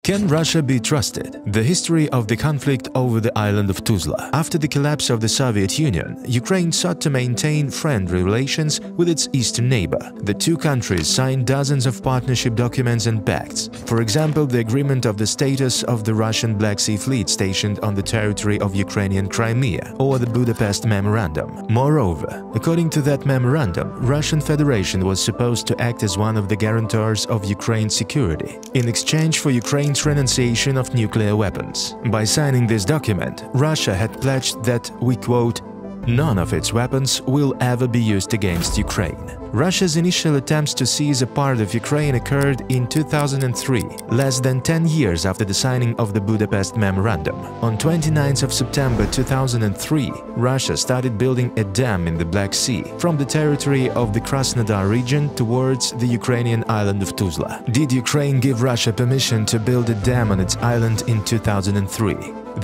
Can Russia be trusted? The history of the conflict over the island of Tuzla. After the collapse of the Soviet Union, Ukraine sought to maintain friendly relations with its eastern neighbor. The two countries signed dozens of partnership documents and pacts. For example, the agreement of the status of the Russian Black Sea Fleet stationed on the territory of Ukrainian Crimea, or the Budapest Memorandum. Moreover, according to that memorandum, Russian Federation was supposed to act as one of the guarantors of Ukraine's security, in exchange for Ukraine's renunciation of nuclear weapons. By signing this document, Russia had pledged that, we quote, "None of its weapons will ever be used against Ukraine." Russia's initial attempts to seize a part of Ukraine occurred in 2003, less than 10 years after the signing of the Budapest Memorandum. On 29 September 2003, Russia started building a dam in the Black Sea from the territory of the Krasnodar region towards the Ukrainian island of Tuzla. Did Ukraine give Russia permission to build a dam on its island in 2003?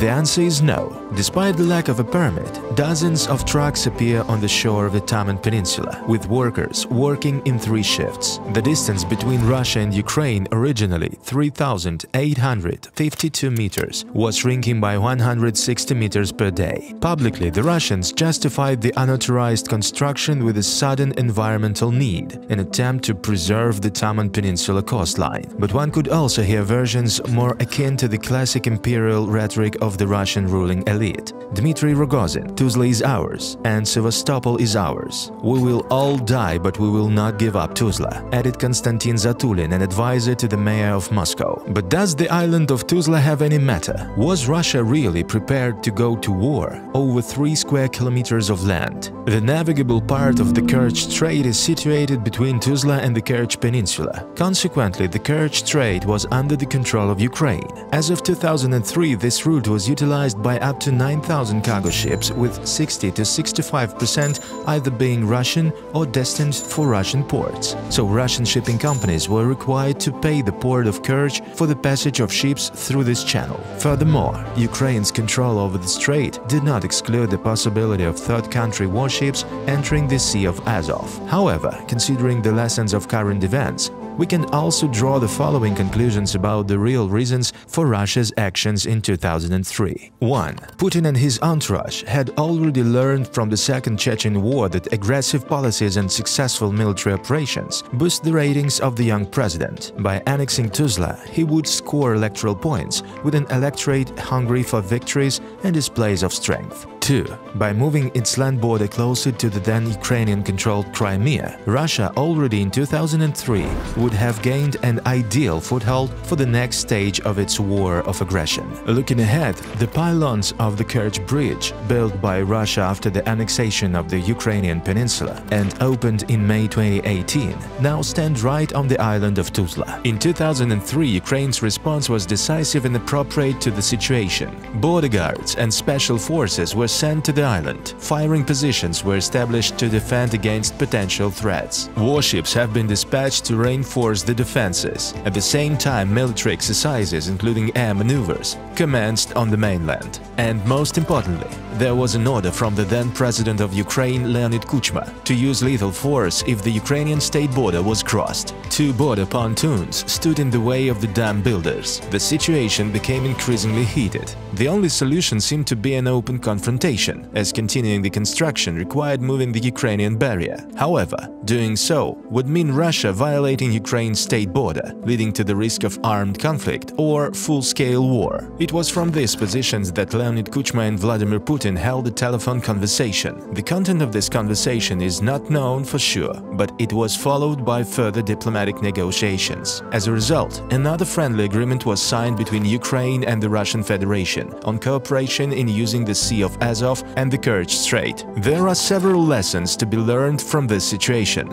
The answer is no. Despite the lack of a permit, dozens of trucks appear on the shore of the Taman Peninsula, with workers working in 3 shifts. The distance between Russia and Ukraine, originally 3,852 meters, was shrinking by 160 meters per day. Publicly, the Russians justified the unauthorized construction with a sudden environmental need, an attempt to preserve the Taman Peninsula coastline. But one could also hear versions more akin to the classic imperial rhetoric of the Russian ruling elite. Dmitry Rogozin, "Tuzla is ours, and Sevastopol is ours. We will all die, but we will not give up Tuzla," added Konstantin Zatulin, an advisor to the mayor of Moscow. But does the island of Tuzla have any matter? Was Russia really prepared to go to war over 3 square kilometers of land? The navigable part of the Kerch Strait is situated between Tuzla and the Kerch Peninsula. Consequently, the Kerch Strait was under the control of Ukraine. As of 2003, this route was utilized by up to 9,000 cargo ships, with 60 to 65% either being Russian or destined for Russian ports. So Russian shipping companies were required to pay the port of Kerch for the passage of ships through this channel. Furthermore, Ukraine's control over the strait did not exclude the possibility of third-country warships entering the Sea of Azov. However, considering the lessons of current events, we can also draw the following conclusions about the real reasons for Russia's actions in 2003. 1. Putin and his entourage had already learned from the Second Chechen War that aggressive policies and successful military operations boost the ratings of the young president. By annexing Tuzla, he would score electoral points with an electorate hungry for victories and displays of strength. 2. By moving its land border closer to the then Ukrainian-controlled Crimea, Russia already in 2003 would have gained an ideal foothold for the next stage of its war of aggression. Looking ahead, the pylons of the Kerch Bridge, built by Russia after the annexation of the Ukrainian peninsula and opened in May 2018, now stand right on the island of Tuzla. In 2003, Ukraine's response was decisive and appropriate to the situation. Border guards and special forces were sent to the island. Firing positions were established to defend against potential threats. Warships have been dispatched to reinforce the defenses. At the same time, military exercises, including air maneuvers, commenced on the mainland. And most importantly, there was an order from the then president of Ukraine, Leonid Kuchma, to use lethal force if the Ukrainian state border was crossed. 2 border pontoons stood in the way of the dam builders. The situation became increasingly heated. The only solution seemed to be an open confrontation, as continuing the construction required moving the Ukrainian barrier. However, doing so would mean Russia violating Ukraine's state border, leading to the risk of armed conflict or full-scale war. It was from these positions that Leonid Kuchma and Vladimir Putin held a telephone conversation. The content of this conversation is not known for sure, but it was followed by further diplomatic negotiations. As a result, another friendly agreement was signed between Ukraine and the Russian Federation on cooperation in using the Sea of Azov and the Kerch Strait. There are several lessons to be learned from this situation.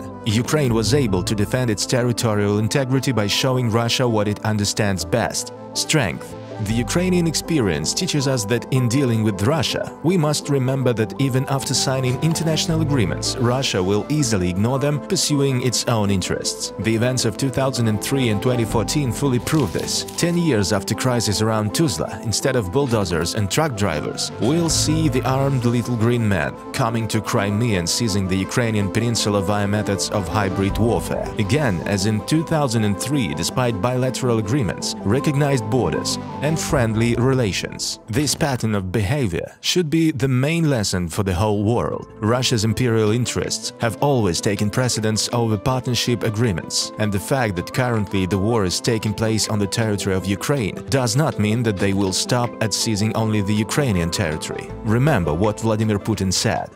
Ukraine was able to defend its territorial integrity by showing Russia what it understands best: strength, The Ukrainian experience teaches us that in dealing with Russia, we must remember that even after signing international agreements, Russia will easily ignore them, pursuing its own interests. The events of 2003 and 2014 fully prove this. 10 years after crisis around Tuzla, instead of bulldozers and truck drivers, we'll see the armed little green men coming to Crimea and seizing the Ukrainian peninsula via methods of hybrid warfare. Again, as in 2003, despite bilateral agreements, recognized borders, and friendly relations. This pattern of behavior should be the main lesson for the whole world. Russia's imperial interests have always taken precedence over partnership agreements, and the fact that currently the war is taking place on the territory of Ukraine does not mean that they will stop at seizing only the Ukrainian territory. Remember what Vladimir Putin said.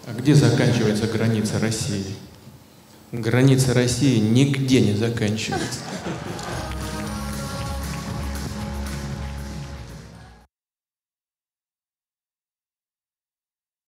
Где заканчивается граница России? Граница России нигде не заканчивается.